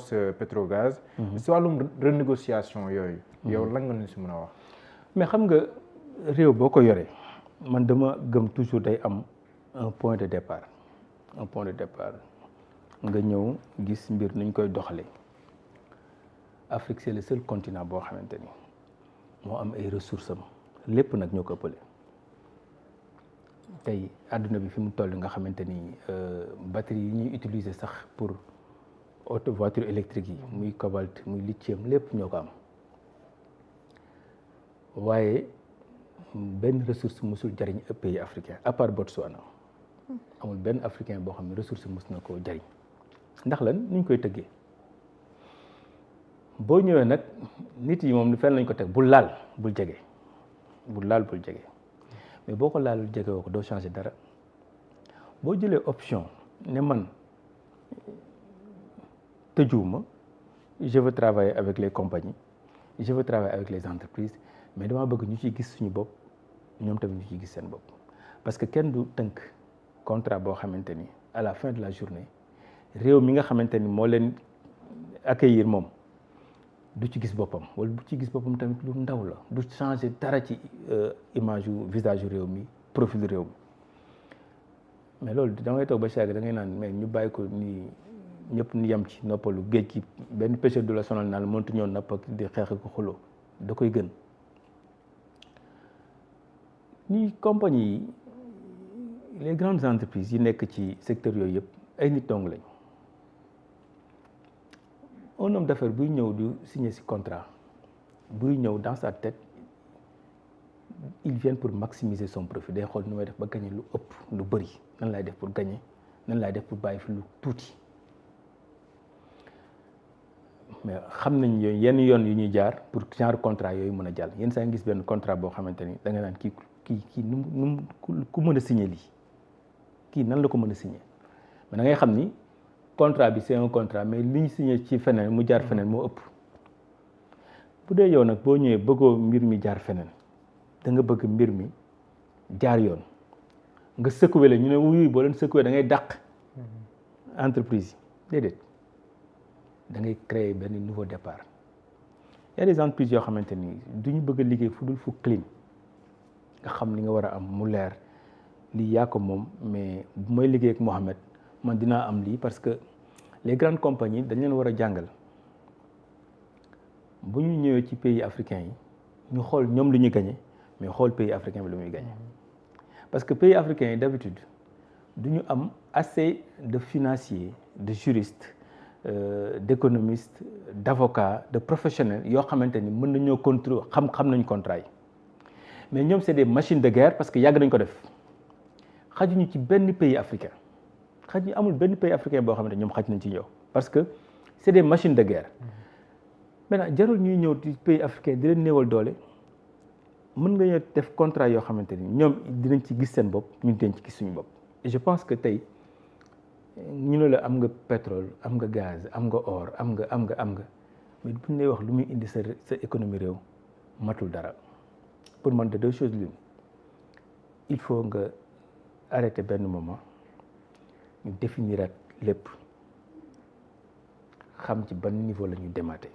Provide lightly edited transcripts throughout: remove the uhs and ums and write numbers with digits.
poste Petrogaz. si wàllum renégociation yooyu. yow lan nga ñu si mën a wax. mais xam nga réew boo ko yoree man dama gëm toujours day am un point de départ nga ñëw gis mbir nuñ koy doxalee Afrique c'est le seul continent boo xamante ni moo am ay ressources am lépp nag ñoo ko ëppale tey àdduna bi fi mu toll nga xamante ni batterie yi ñuy utiliser sax pour auto voiture électrique yi muy cobalt muy lithium lépp ñoo ko am waaye benn ressource musul jariñ pays africain à part Botswana amul benn africain boo xam ne ressource mus na koo jariñ ndax lan ni ñu koy tëggee boo ñëwee nag nit yi moom fenn lañ ko teg bul laal bul jege mais boo ko laalul jege woo ko doo changer dara boo jëlee option ne man tëjuwuma je veux travailler avec les compagnies je veux travailler avec les entreprises mais dama bëgg ñu ciy gis suñu bopp ñoom tamit ñu ciy gis seen bopp parce que kenn du tënk contrat boo xamante ni à la fin de la journée réew mi nga xamante ni moo leen accueillir moom du ci gis boppam wala bu ci gis boppam tamit lu ndaw la du changer dara ci image yu visage yu réew mi profil réew mi mais loolu da ngay toog ba chaque da ngay naan mais ñu bàyyi ko nii ñëpp ñu yem ci noppalu géej gi benn pêcheur du la sonal naan mëntu ñëw napp ak di xeex ko xuloo da koy gën ni compagnie yi les grandes entreprises yi nekk ci secteur yooyu yëpp ay nit dong lañ un homme d'affaires buy ñëw di signer ci contrat buy ñëw dans sa tête il vient pour maximiser son profit day xool nu may def ba gagner lu ëpp lu bëri nan laay def pour gagner nan laay def pour bàyyi fi lu tuuti mais xam nañ yooyu yenn yoon yu ñuy jaar pour genre contrat yooyu mën a jàll yenn saa ngi gis benn contrat boo xamante ni da nga naan kii nu ku mën a signer lii kii nan la ko mën a signer mais da ngay xam ni contrat bi c'est un contrat mais li ñu signé ci feneen mu jaar feneen moo ëpp bu dee yow nag boo ñëwee bëggoo mbir mi jaar feneen da nga bëgg mbir mi jaar yoon nga secoué la ñu ne wuyu boo leen secoué da ngay dàq entreprise yi déedéet da ngay créer benn nouveau départ y a des entreprises yoo xamante ni du ñu bëgg a liggéey fu dul fu clean nga xam li nga war a am mu leer lii yaa ko moom mais bu may liggéey ak Mohamed man dinaa am lii parce que les grandes compagnies dañ leen war a jàngal bu ñu ñëwee ci pays africains yi ñu xool ñoom lu ñuy gagné mais xool pays africain bi lu muy gagné parce que pays africains yi d'habitude du ñu am assez de financiers de juristes d'économistes d'avocats de professionnels yoo xamante ni mën nañoo contrôler xam nañ contrat yi mais ñoom c'est des machines de guerre parce que yàgg nañ ko def xajuñu ci benn pays africain amul benn pays africain boo xamante ñoom xaj nañ ci ñëw parce que c'est des machines de guerre maintenant jarul ñuy ñëw ci pays africain di leen néewal doole mën nga ñëw def contrat yoo xamante ni ñoom dinañ ci gis seen bopp ñun dinañ ci gis suñu bopp et je pense que tey ñu ne la am nga pétrole am nga gaz am nga or am nga mais buñ lay wax lu muy indi sa économie réew matul dara pour man de deux choses l'une il faut nga arrêter benn moment ñu définirat lépp xam ci ban niveau la ñu dématé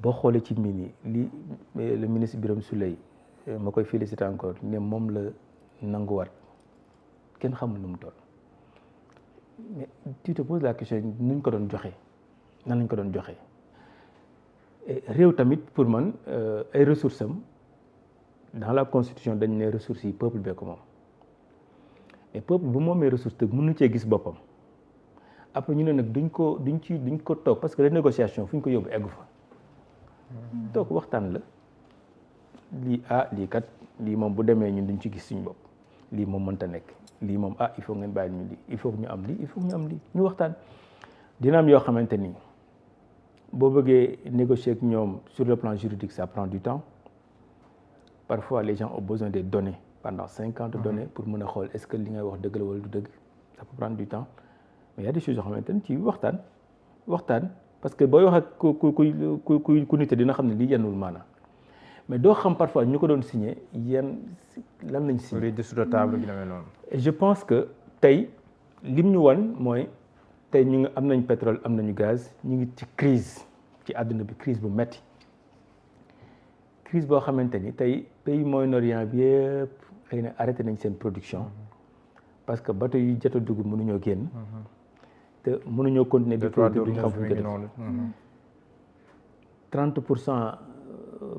boo xoolee ci mini li le ministre Birame Souleye ma koy féliciter encore ne moom la nanguwaat kenn xamul nu mu toll mais tu te poses la question nuñ ko doon joxe nan lañ ko doon joxe réew tamit pour man ay ressources am dans la constitution dañ ne ressources yi peuple bee ko moom mais peuple bu moomee ressource te mën na cee gis boppam après ñu ne nag duñ ko toog parce que les négociations fu ñu ko yóbbu eggu fa toog waxtaan la lii kat lii moom bu demee ñun duñ ci gis suñu bopp lii moom mënta nekk lii moom il faut ngeen bàyyi ñu lii il faut ñu am lii il faut ñu am lii ñu waxtaan dina am yoo xamante ni boo bëggee négocier ak ñoom sur le plan juridique ça prend du temps parfois les gens ont besoin des données pendant 50 données pour mën a xool est-ce que li ngay wax dëgg la wala du dëgg ça peut prendre du temps mais y a des choses yoo xamante ni ci waxtaan parce que booy wax ak ku nite dina xam ne lii yenul maanaam mais doo xam parfois ñu ko doon signé yan lan lañ signé. dessous de table gi demee noonu. et je pense que tey lim ñu wan mooy tey ñu ngi am nañ pétrole am nañu gaz ñu ngi ci crise ci àdduna bi crise bu metti crise boo xamante ni tey pays Moyen-Orient bi yëpp xëy na arrêté nañ seen production parce que bateau yi jot a dugg mënuñoo génn te mënuñoo continuer di produire duñu xam fu ñu ko def 30%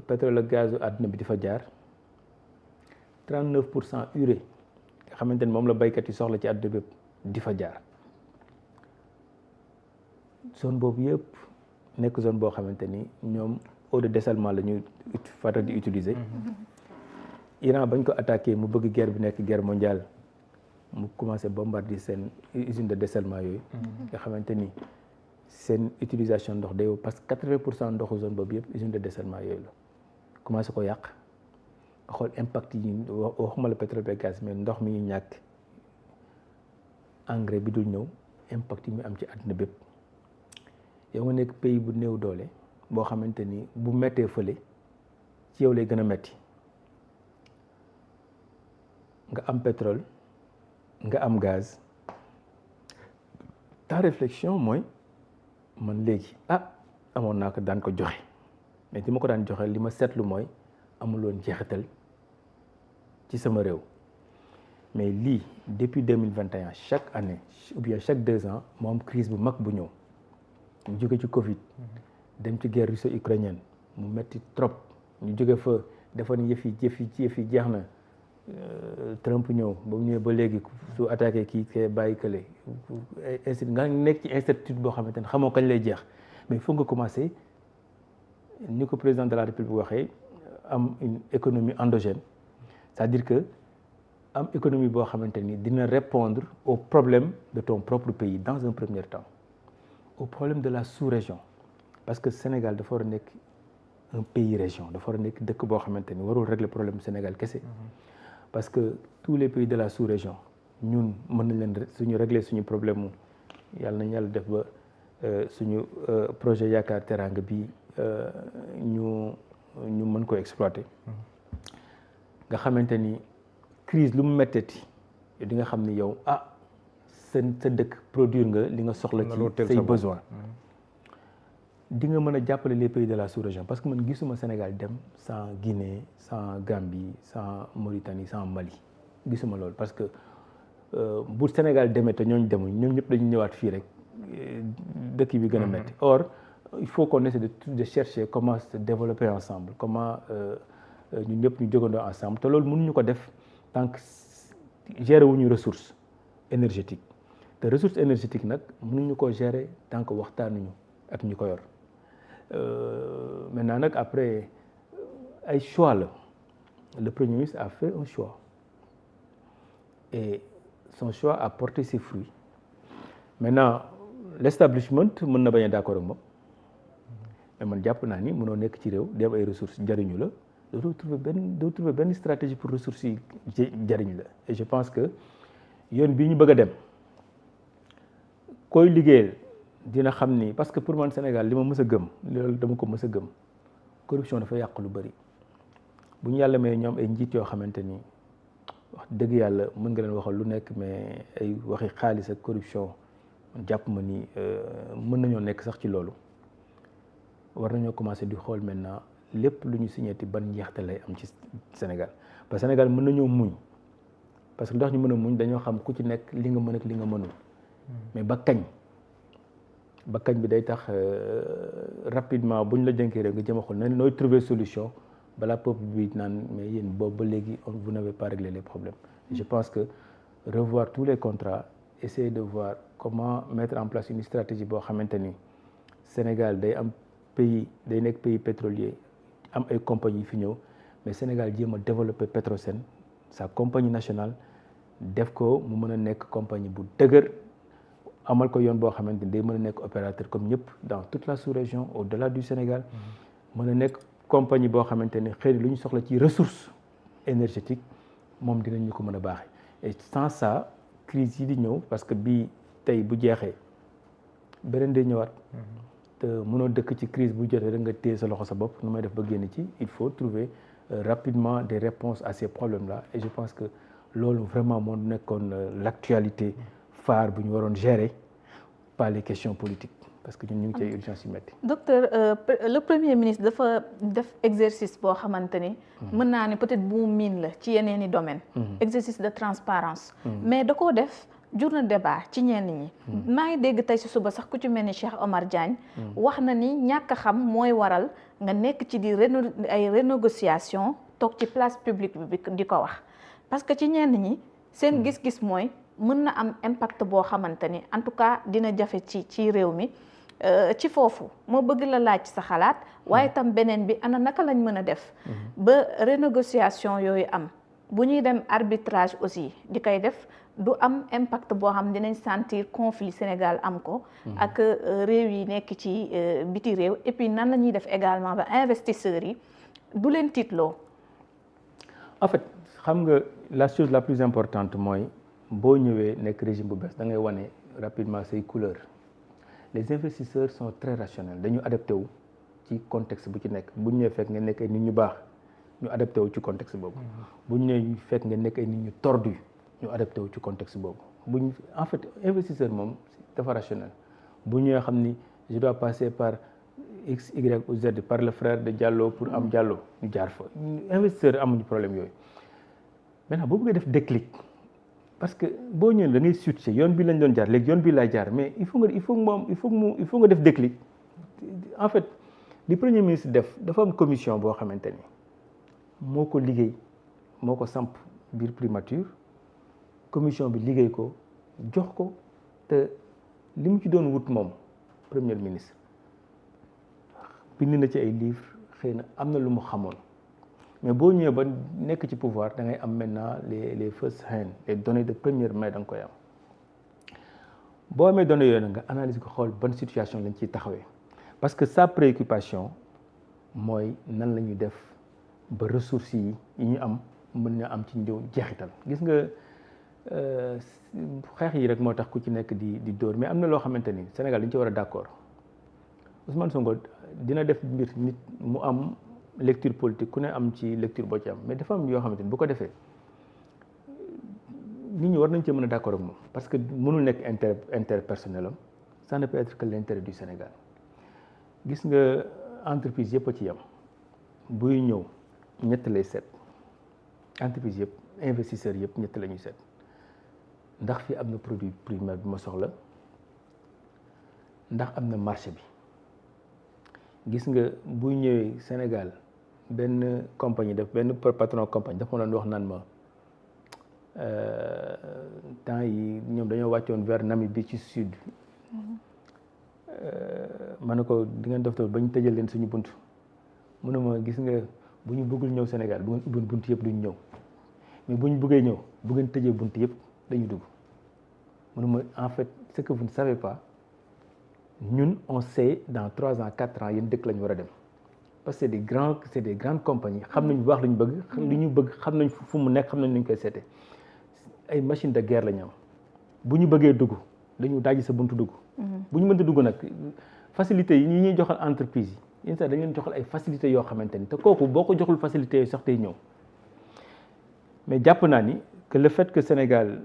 pétrole ak gaz àdduna bi di fa jaar 39% urée nga xamante ni moom la baykat yi soxla ci àdduna bépp di fa jaar zone boobu yëpp nekk zone boo xamante ni ñoom eau de dessalement la ñu faral di utiliser. Iran bañ ko attaqué mu bëgg guerre bi nekk guerre mondiale mu commencé bombarder seen usine de dessalement yooyu. nga xamante ni seen utilisation ndox day parce que 80% ndoxu zone boobu yëpp usine de dessalement yooyu la commencé ko yàq nga xool impact yi waxuma la pétrole et gaz mais ndox mi ñu ñàkk engrais bi dul ñëw impact yi mu am ci àdduna bépp yow nga nekk pays bu néew doole boo xamante ni bu méttee fële ci yow lay gën a metti nga am pétrole nga am gaz ta réflexion mooy man léegi amoon naa ko daan ko joxe mais di ma ko daan joxe li ma seetlu mooy amuloon jeexital ci sama réew mais lii depuis 2021 chaque année ou bien chaque 2 ans moo am crise bu mag bu ñëw ñu jóge ci Covid dem ci guerre russo-ukrainienne mu metti trop ñu jóge fa dafa ni yëf yi jeex na Trump ñëw ba mu ñëwee ba léegi su attaqué kii kay bàyyi kële nga nekk ci incertitude boo xamante ne xamoo kañ lay jeex mais il faut nga commencer ni ko président de la République waxee am une économie endogène c'est-à-dire que am économie boo xamante ni dina répondre aux problèmes de ton propre pays dans un premier temps au problème de la sous-région parce que Sénégal dafa war a nekk un pays région dafa war a nekk dëkk boo xamante ni warul régler problème Sénégal kese parce que tous les pays de la sous-région ñun mën nañ leen suñu régler suñu problème mu yàlla nañ yàlla def ba suñu projet Yaakaar Teranga bi ñu mën ko exploiter nga xamante ni crise lu mu méttati di nga xam ni yow sa dëkk produire nga li nga soxla ci say besoin di nga mën a jàppale les pays de la sous-région parce que man gisuma Sénégal dem sans Guinée sans Gambie sans Mauritanie sans Mali gisuma loolu parce que bu Sénégal demee te ñooñu demul ñoom ñëpp dañu ñëwaat fii rek dëkk bi gën a métti or il faut qu'on essaie de chercher comment se développer ensemble comment ñun ñëpp ñu jógandoo ensemble te loolu mënuñu ko def tant que gérer wuñu ressource énergétique te ressource énergétique nag mënuñu ko gérer tant que waxtaanuñu ak ñi ko yor maintenant nag après ay choix la le premier ministre a fait un choix et son choix a porté ses fruits maintenant l'establishment mën na bañ a d'accord ak moom mais man jàpp naa ni mënoo nekk ci réew di am ay ressources jariñu la doo trouver benn stratégie pour ressources yi jariñ la et je pense que yoon bii ñu bëgg a dem koy liggéeyal dina xam ni parce que pour man Sénégal li ma mës a gëm loolu dama ko mës a gëm corruption dafa yàq lu bari bu ñu yàlla may ñoom ay njiit yoo xamante ni wax dëgg yàlla mën nga leen waxal lu nekk mais ay waxi xaalis ak corruption jàpp ma ni mën nañoo nekk sax ci loolu war nañoo commencer di xool maintenant lépp lu ñu signéti ban njeexte lay am ci Sénégal parce que Sénégal mën nañoo muñ parce que ndax ñu mën a muñ dañoo xam ku ci nekk li nga mën ak li nga mënul mais ba kañ bi day tax rapidement bu ñu la jënkee rek nga jëm a xool na nooy trouver solution balaa peuple bi naan mais yéen boobu ba léegi vous n'avez pas réglé les problèmes je pense que revoir tous les contrats essayer de voir comment mettre en place une stratégie boo xamante ni Sénégal day am pays day nekk pays pétrolier am ay compagnie fi ñëw mais Sénégal jéem a développer Petrosen sa compagnie nationale def ko mu mën a nekk compagnie bu dëgër amal ko yoon boo xamante ni day mën a nekk opérateur comme ñëpp dans toute la sous-région au-delà du Sénégal mën a nekk compagnie boo xamante ni xëy na lu ñu soxla ci ressource énergétique moom dinañ ñu ko mën a baaxee et sans ça crise yi di ñëw parce que bii tey bu jeexee beneen day ñëwaat te mënoo dëkk ci crise bu jotee rek nga téye sa loxo sa bopp nu may def ba génn ci il faut trouver rapidement des réponses à ces problèmes-là et je pense que loolu vraiment moo nekkoon l'actualité phare bu ñu waroon gérer pas les questions politiques parce que ñun ñu ngi ci urgence yu métti. docteur le premier ministre dafa def exercice boo xamante ni mën naa ne peut-être bu mu miin la ci yeneen i domaine exercice de transparence mais da koo def jur na débat ci ñenn ñi maa ngi dégg tey si suba sax ku ci mel ni Cheikh Omar Diagne wax na ni ñàkk a xam mooy waral nga nekk ci di ay renégociation toog ci place publique bi di ko wax parce que ci ñenn ñi seen gis-gis mooy mën na am impact boo xamante ni en tout cas dina jafe ci réew mi ci foofu moo bëgg la laaj sa xalaat waaye tam beneen bi ana naka lañ mën a def ba renégociation yooyu am bu ñuy dem arbitrage aussi di koy def du am impact boo xam dinañ sentir conflit Sénégal am ko ak réew yi nekk ci biti réew et puis nan la ñuy def également ba investisseurs yi du leen tiitloo. En fait xam nga la chose la plus importante mooy boo ñëwee nekk régime bu bees da ngay wane rapidement say couleurs. Les investisseurs sont très rationnels dañu adapté wu ci contexte bu ci nekk bu ñu ñëwee fekk nga nekk ay nit ñu baax ñu adapté wu ci contexte boobu bu ñu ñëwee fekk nga nekk ay nit ñu tordu ñu adapté wu ci contexte boobu buñ en fait investisseur moom dafa rationnel bu ñëwee xam ni je dois passer par X Y ou Z par le frère de Diallo pour am Diallo ñu jaar fa investisseur amuñu problème yooyu maintenant boo bëggee def déclic parce que boo ñëwee da ngay switcher yoon bi lañ doon jaar léegi yoon bi laay jaar mais il faut nga def déclic en fait li premier ministre def dafa am commission boo xamante ni moo ko liggéey moo ko samp biir primature commission bi liggéey ko jox ko te li mu ci doon wut moom premier ministre bind na ci ay livres xëy na am na lu mu xamoon mais boo ñëwee ba nekk ci pouvoir da ngay am maintenant les first hand les données de première main da nga koy am boo amee données yooyu nga analyse ko xool ban situation lañ ciy taxawee parce que sa préoccupation mooy nan la ñuy def ba ressources yi ñu am mën na am ci njëw jeexital gis nga xeex yi rek moo tax ku ci nekk di dóor mais am na loo xamante ni Sénégal dañu ci war a d'accord Ousmane Sonko dina def mbir nit mu am lecture politique ku ne am ci lecture boo ci am mais dafa am yoo xamante ni bu ko defee nit ñi war nañ cee mën a d'accord ak moom parce que mënul nekk intérêt personnel am ça ne peut être que l'intérêt du Sénégal gis nga entreprise yëpp a ci yam buy ñëw ñett lay seet entreprise yëpp investisseurs yëpp ñett la ñuy seet ndax fi am na produit primaire bi ma soxla ndax am na marché bi gis nga buy ñëwee Sénégal benn compagnie def benn patron compagnie dafa ma doon wax naan ma temps yi ñoom dañoo wàccoon vers Namibie bi ci sud ma ne ko di ngeen def ba ñu tëjal leen suñu bunt mu ne ma gis nga bu ñu bëggul ñëw Sénégal bu ngeen ubbiwoon bunt yëpp duñ ñëw mais bu ñu bëggee ñëw bu ngeen tëjee bunt yëpp dañu dugg mu ne ma en fait ce que vous ne savez pas ñun on sait dans 3 ans 4 ans yéen dëkk la ñu war a dem parce que c'est des grandes compagnies xam nañ bu baax lu ñu bëgg xam nañ fu mu nekk xam nañ nu ñu koy seete ay machine de guerre la ñu am bu ñu bëggee dugg dañu dajji sa buntu dugg bu ñu mënta dugg nag facilités yi ñuy joxal entreprise yi yenn saa dañu leen joxal ay facilités yoo xamante ni te kooku boo ko joxul facilités yooyu sax tey ñëw mais jàpp naa ni que le fait que Sénégal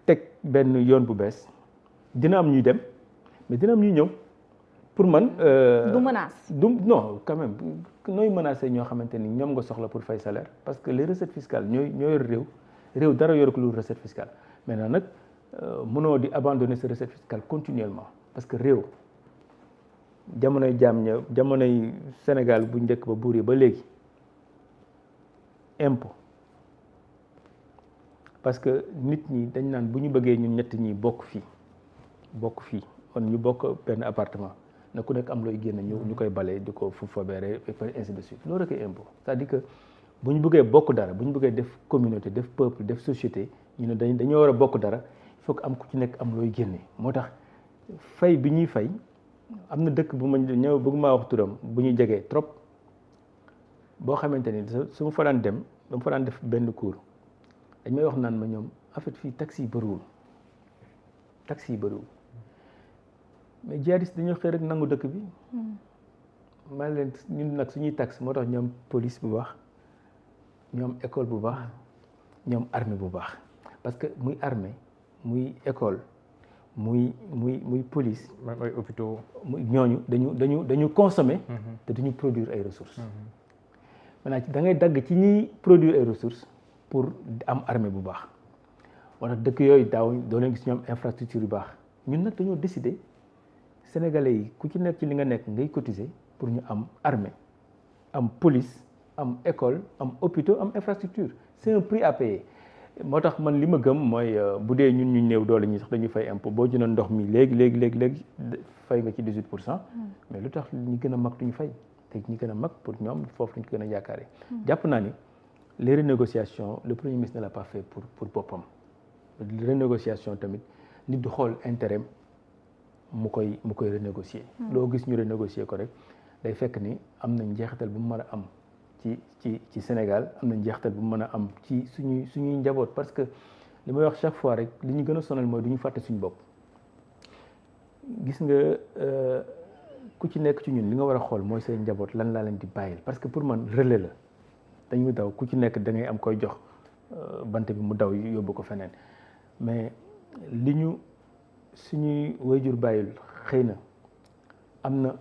teg benn yoon bu bees dina am ñuy dem mais dina am ñuy ñëw pour man. du menace. Non quand même nooy menacé ñoo xamante ni ñoom nga soxla pour fay salaire parce que les recettes fiscales ñoo yor réew dara yor ko lu recette fiscale maintenant nag mënoo di abandonner sa recette fiscale continuellement parce que réew jamonoy jamonoy Sénégal bu njëkk ba buur yi ba léegi impôt parce que nit ñi dañ naan bu ñu bëggee ñun ñett ñi bokk fii kon ñu bokk benn appartement na ku nekk am looy génn ñu koy balee di ko fu fobeere et ainsi de suite loolu rek impôt c'est-à-dire que bu ñu bëggee bokk dara bu ñu bëggee def communauté def peuple def société ñu ne dañoo war a bokk dara il faut que am ku ci nekk am looy génne moo tax fay bi ñuy fay am na dëkk bu ma ñëw bëgg maa wax turam bu ñu jegee trop boo xamante ni su ma fa daan dem dama fa daan def benn cours dañ may wax naan ma ñoom en fait fii taxi yi bëriwul mais jihadiste dañoo xëy rek nangu dëkk bi maa leen ñun nag suñuy taxe moo tax ñoom police bu baax ñoom école bu baax ñoom armée bu baax parce que muy armée muy école muy police. même ay hôpitaux. ñooñu dañu consommer. te duñu produire ay ressources. maintenant da ngay dagg ci ñiy produire ay ressources pour am armée bu baax. moo tax dëkk yooyu doo leen gis ñoom infrastructure yu baax ñun nag dañoo décider sénégalais yi ku ci nekk ci li nga nekk ngay cotiser pour ñu am armée am police am école am hôpitaux am infrastructure c'est un prix à payer. moo tax man li ma gëm mooy bu dee ñun ñu néew doole ñi sax dañuy fay impôt boo jëndoon ndox mi léegi fay nga ci 18%. mais lu tax ñi gën a mag duñu fay te ñi gën a mag pour ñoom foofu lañ ko gën a yaakaare. jàpp naa ni les renégociations le premier ministre ne l'a pas fait pour boppam. renégociation tamit nit du xool intérêt mu koy renégocier. loo gis ñu renégocier ko rek day fekk ni am na njeexital bu mu mën a am ci Sénégal am na njeexital bu mu mën a am ci suñuy njaboot parce que li may wax chaque fois rek li ñu gën a sonal mooy du ñu fàtte suñu bopp. gis nga ku ci nekk ci ñun li nga war a xool mooy say njaboot lan laa leen di bàyyil parce que pour man relais la dañuy daw ku ci nekk da ngay am koy jox bant bi mu daw yóbbu ko feneen. mais li ñu suñuy waajur bàyyil xëy na am na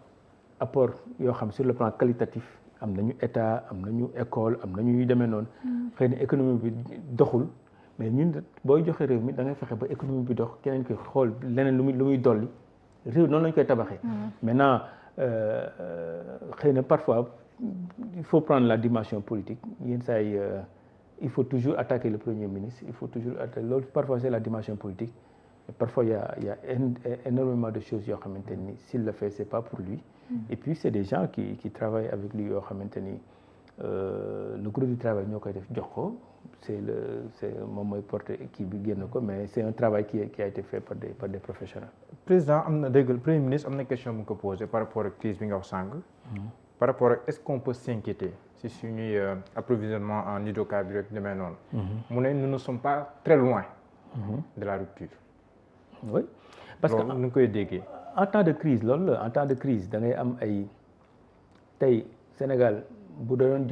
apport yoo xam sur le plan qualitatif am nañu état am nañu école am nañu yu demee noonu. xëy na économie bi doxul mais ñun booy joxe réew mi da ngay fexe ba économie bi dox keneen ki xool leneen lu muy dolli réew noonu lañ koy tabaxee. maintenant xëy na parfois il faut prendre la dimension politique yenn saa yi il faut toujours attaquer le premier ministre il faut toujours attaquer loolu parfois c'est la dimension politique mais parfois il y a énormément de choses yoo xamante ni s'il le fait c'est pas pour lui. Et puis c'est des gens qui travaillent avec lui yoo xamante ni le groupe du travail ñoo koy def jox ko c'est moom mooy porter kii bi génn ko mais c'est un travail qui a été fait par des professionnels. président am na dégg premier ministre am na question bu ko posé par rapport ak crise bi nga wax sànq. par rapport ak est-ce qu'on peut s'inquiéter si suñuy approvisionnement en hydrocarbures rek demee noonu. mu ne nous ne sommes pas très loin. de la rupture. oui parce que nu koy déggee. en temps de crise loolu la en temps de crise da ngay am ay tey Sénégal bu doon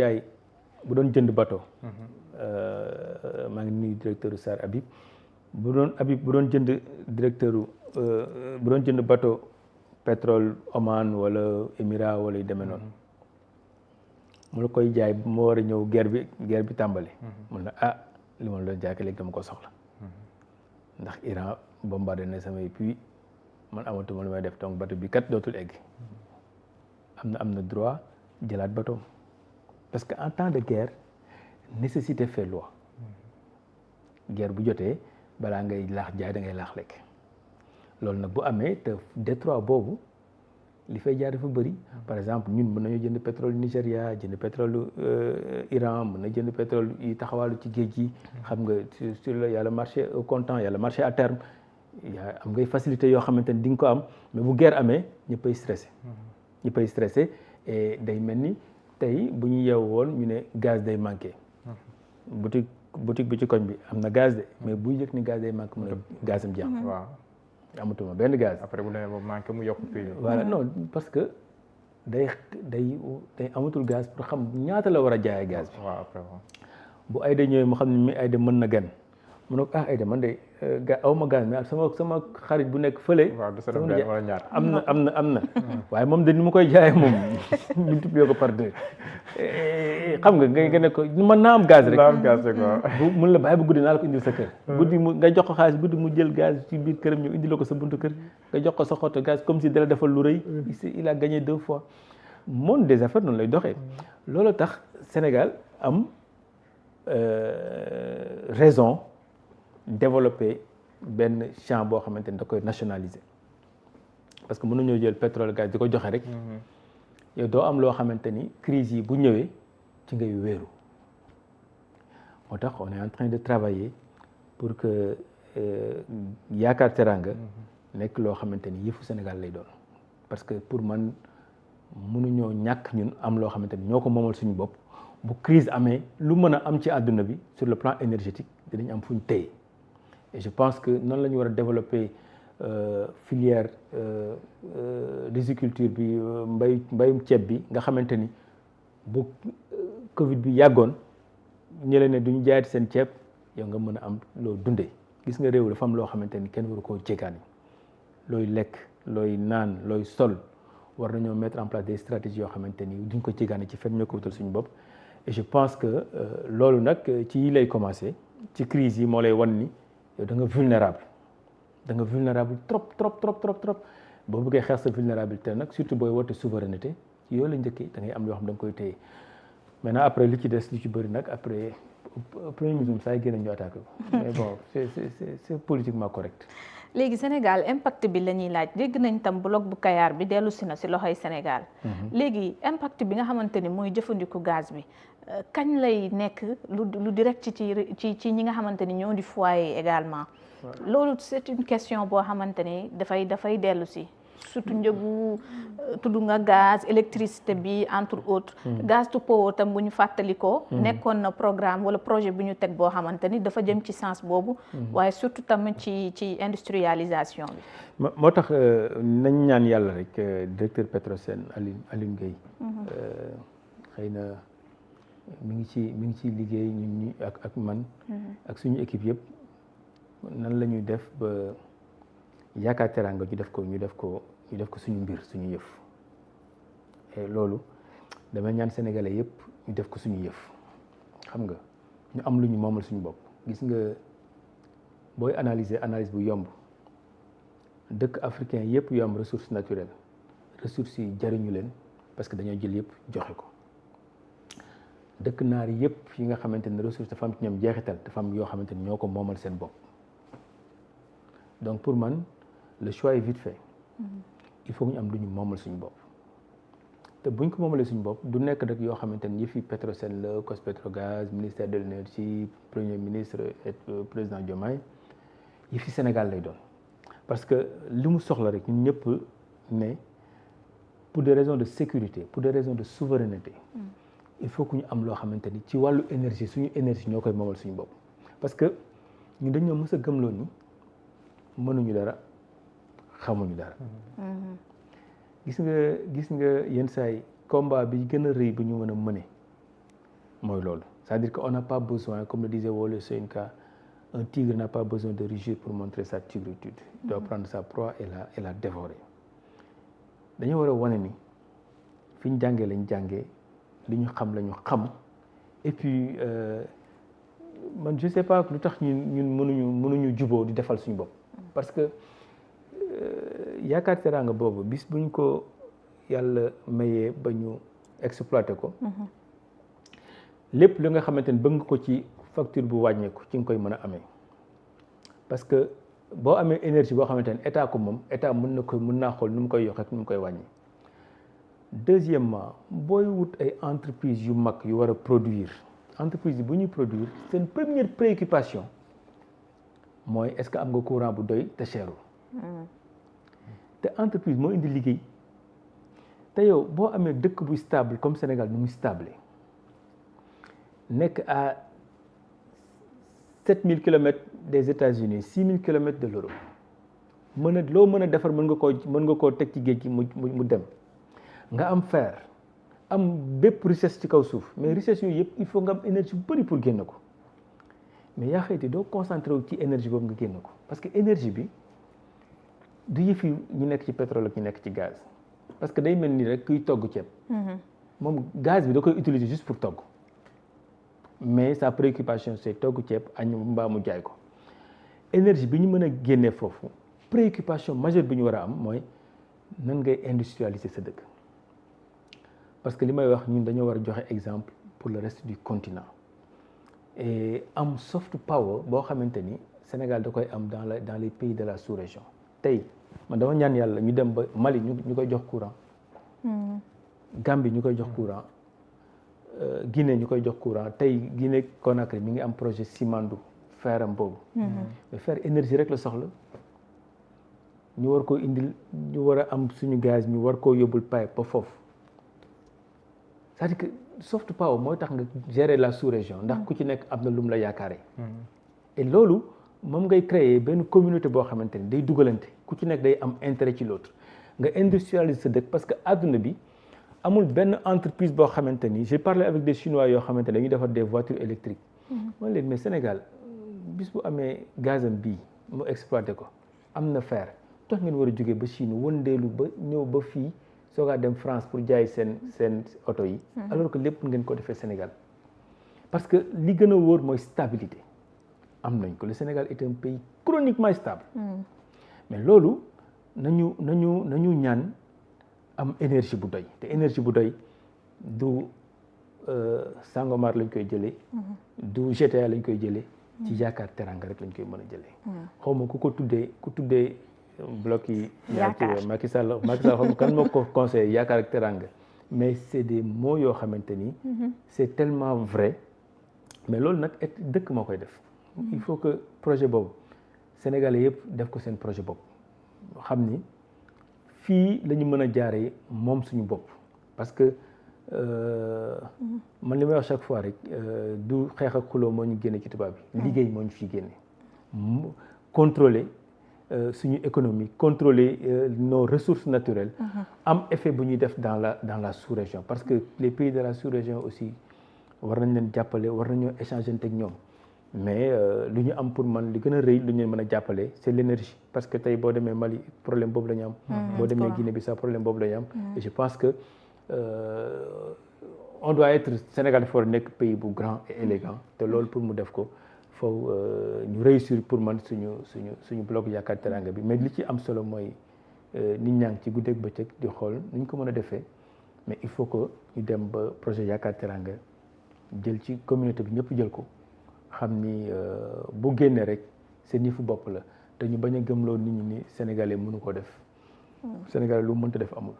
jënd bateau. maa ngi nuyu directeur SAR Habib bu doon jënd jënd bateau pétrole Oman wala Émirats wala yu demee noonu. mu la koy jaay moo war a ñëw guerre bi tàmbali. mun na li ma la jaay léegi dama ko soxla. ndax Iran bombardé na samay puits man amatuma lu may def donc bateau bi kat dootul egg. am na droit jëlaat bateau parce que en temps de guerre nécessité fait loi. guerre bu jotee balaa ngay laax jaay da ngay laax lekk. loolu nag bu amee te détroit boobu li fay jaar dafa bëri par exemple ñun mën nañu jënd pétrole Nigéria jënd pétrole Iran mën na jënd pétrole yi taxawaalu ci géej gi. xam nga sur le y a le marché au comptant y a le marché à terme am ngay facilité yoo xamante ni di nga ko am mais bu guerre amee ñëppay stressé et day mel ni tey bu ñu yeewu woon ñu ne gaz day manqué. boutique bi ci koñ bi am na gaz de mais buy yëg ni gaz day manqué mu ne gaz am jeex. waaw amatuma benn gaz. après bu demee ba manqué mu yokk prix. voilà non parce que day amatul gaz pour xam ñaata la war a jaayee gaz bi. waaw après bu Aïda ñëwee mu xam ne mi Aïda mën na gan mu ne ko Aïda man de aw ma gaz mais sama xarit bu nekk fële. waaw du sa dem benn wala ñaar am na. waaye moom de ni mu koy jaayee moom multiplier ko par 2. xam nga ne ko mën naa am gaz rek. mun la bàyyi ba guddi naa la ko indil sa kër. guddi nga jox ko xaalis guddi mu jël gaz ci biir këram ñu indil ko sa buntu kër nga jox ko sa xottu gaz comme si dala defal lu rëy. il a gagné 2 fois. monde des affaires noonu lay doxee. loolu tax Sénégal am raison développer benn champ boo xamante ni da koy nationaliser parce que mënuñoo jël pétrole gaz di ko joxe rek. yow doo am loo xamante ni crise yi bu ñëwee ci ngay wéeru moo tax on est en train de travailler pour que Yaakaar Teranga nekk loo xamante ni yëfu Sénégal lay doon parce que pour man mënuñoo ñàkk ñun am loo xamante ni ñoo ko moomal suñu bopp bu crise amee lu mën a am ci àdduna bi sur le plan énergétique dinañ am fuñ téye et je pense que noonu la ñu war a développer filière riziculture bi mbayum ceeb bi nga xamante ni bu Covid bi yàggoon ñële ne duñu jaayati seen ceeb yow nga mën a am loo dundee gis nga réew dafa am loo xamante ni kenn waru koo jéggaani looy lekk looy naan looy sol war nañoo mettre en place des stratégies yoo xamante ni duñ ko jéggaane ci fenn ñoo ko wutal suñu bopp et je pense que loolu nag ci lay commencé ci crise yi moo lay wan ni yow da nga vulnérable trop boo bëggee xeex sa vulnérabilité nag surtout booy woote souveraineté ci yooyu la njëkkee da ngay am yoo xam da nga koy téye maintenant après li ci des li ci bëri nag après premier ministre saa yi génn ñu attaqué ko mais bon c'est politiquement correct. léegi Sénégal impact bi la ñuy laaj dégg nañ tam bloc bu Kayar bi dellu si na si loxoy Sénégal. léegi impact bi nga xamante ni mooy jëfandiku gaz bi kañ lay nekk lu direct ci ñi nga xamante ni ñoo di foyer également. loolu c'est une question boo xamante ni dafay dellu si surtout njëgu tudd nga gaz électricité bi entre autres. gaz to power tam bu ñu fàttalikoo. nekkoon na programme wala projet bu ñu teg boo xamante ni dafa jëm ci sens boobu. waaye surtout tam ci industrialisation bi. moo tax nañ ñaan yàlla rek directeur Petrosen Aline Gueye. xëy na mi ngi ci liggéey ñun ñi ak man. ak suñu équipe yëpp. nan la ñuy def ba yaakaar teraanga ñu def ko suñu mbir suñu yëf et loolu damay ñaan sénégalais yëpp ñu def ko suñu yëf xam nga ñu am lu ñu moomal suñu bopp. gis nga booy analyse bu yomb dëkk africain yëpp yu am ressource naturelle ressources yi jariñu leen parce que dañoo jël yëpp joxe ko. dëkk naar yëpp yi nga xamante ne ressource dafa am ci ñoom jeexital dafa am yoo xamante ni ñoo ko moomal seen bopp. donc pour man le choix est vite fait. il faut que ñu am lu ñu moomal suñu bopp te buñ ko moomalee suñu bopp du nekk rek yoo xamante ni yëfi Petrosen la COS-Petrogaz ministère de l'énergie premier ministre et président Diomaye yëfi Sénégal lay doon parce que li mu soxla rek ñun ñëpp ne pour des raisons de sécurité pour des raisons de souveraineté il faut que ñu am loo xamante ni ci wàllu énergie suñu énergie ñoo koy moomal suñu bopp parce que ñu dañoo mës a gëmloo ni mënuñu dara xamuñu dara. gis nga yenn saay combat bi gën a rëy bu ñu mën a mëne mooy loolu c'est-à-dire que on n'a pas besoin comme le disait Wole Soyinka un tigre n'a pas besoin de rugir pour montrer sa tigritude. Il doit prendre sa proie et la dévorer. dañu war a wane ni fi ñu jàngee lañ jàngee li ñu xam la ñu xam et puis man je sais pas lu tax ñun mënuñu juboo di defal suñu bopp. parce que yaakaar teraanga boobu bis buñ ko yàlla mayee ba ñu exploité ko lépp li nga xamante ni bëgg nga ko ci facture bu wàññeeku ci nga koy mën a amee parce que boo amee énergie boo xamante ni état ko moom état mën naa xool nu mu koy yokk ak nu mu koy wàññi. deuxièmement booy wut ay entreprise yu mag yu war a produire entreprise yi bu ñuy produire seen première préoccupation mooy est-ce que am nga courant bu doy te cherul te entreprise moo indi liggéey te yow boo amee dëkk bu stable comme Sénégal nu mu stable nekk à 7000 kilomètres des États-Unis 6000 kilomètres de l'Europe loo mën a defar mën nga koo teg ci géej gi mu dem nga am fer am bépp richesse ci kaw suuf mais richesse yooyu yëpp il faut nga am énergie bu bëri pour génn ko mais yaa xëyti doo concentré wu ci énergie boobu nga génn ko parce que énergie bi du yëfi ñu nekk ci pétrole ak ñu nekk ci gaz parce que day mel ni rek kuy togg ceeb moom gaz bi da koy utiliser juste pour togg mais sa préoccupation c'est togg ceeb añ mbaa mu jaay ko énergie bi ñu mën a génnee foofu préoccupation majeure bi ñu war a am mooy nan ngay industrialiser sa dëkk parce que li may wax ñun dañoo war a joxe exemple pour le reste du continent et am soft power boo xamante ni Sénégal da koy am dans les pays de la sous-région tey man dama ñaan yàlla ñu dem ba Mali ñu koy jox courant Gambie ñu koy jox courant Guinée ñu koy jox courant tey Guinée Conakry mi ngi am projet Simandou feram boobu mais fer énergie rek la soxla ñu war koo indil ñu war a am suñu gaz ñu war koo yóbbul pipe ba foofu c'est-à-dire que soft power mooy tax nga gérer la sous-région ndax ku ci nekk am na lu mu la yaakaaree et loolu moom ngay créer benn communauté boo xamante ni day dugalante ku ci nekk day am intérêt ci l'autre nga industrialiser sa dëkk parce que adduna bi amul benn entreprise boo xamante ni j'ai parlé avec des Chinois yoo xamante ni dañuy defar des voitures électriques man leen mais Sénégal bis bu amee gazam bii mu exploité ko am na fer tax ngeen war a jógee ba Chine wëndeelu ba ñëw ba fii soogaa dem France pour jaay seen oto yi alors que lépp ngeen ko defee Sénégal parce que li gën a wóor mooy stabilité am nañ ko le Sénégal est un pays chroniquement stable mais loolu nañu ñaan am énergie bu doy te énergie bu doy du Sangomar lañ koy jëlee du GTA lañ koy jëlee ci yaakaar teranga rek lañ koy mën a jëlee xaw ma ku tuddee bloc yi Macky Sall xam kan moo ko conseillé yaakaar ak teranga mais c'est des mots yoo xamante ni c'est tellement vrai mais loolu nag dëkk moo koy def il faut que projet boobu sénégalais yëpp def ko seen projet bopp xam ni fii la ñu mën a jaaree moom suñu bopp parce que man li may wax chaque fois rek du xeex ak xuloo moo ñu génne ci tubaab bi liggéey moo ñu fi génne contrôler suñu économie contrôler nos ressources naturelles am effet bu ñuy def dans la sous-région parce que les pays de la sous-région aussi war nañ leen jàppale war nañoo échanger ak ñoom mais lu ñu am pour man li gën a rëy lu ñu mën a jàppale c'est l'énergie parce que tey boo demee Mali problème boobu la ñu am boo demee Guinée-Bissau problème boobu la ñu am et je pense que on doit être Sénégal dafa war a nekk pays bu grand et élégant te loolu pour mu def ko foofu ñu réussir pour man suñu bloc yaakaar teranga bi mais li ci am solo mooy nit ñaa ngi ci guddeeg bëccëg di xool nu ñu ko mën a defee mais il faut que ñu dem ba projet yaakaar teranga jël ci communauté bi ñëpp jël ko xam ni bu génnee rek seen yëfu bopp la te ñu bañ a gëmloo nit ñi ni sénégalais mënu ko def sénégalais lu mënta def amul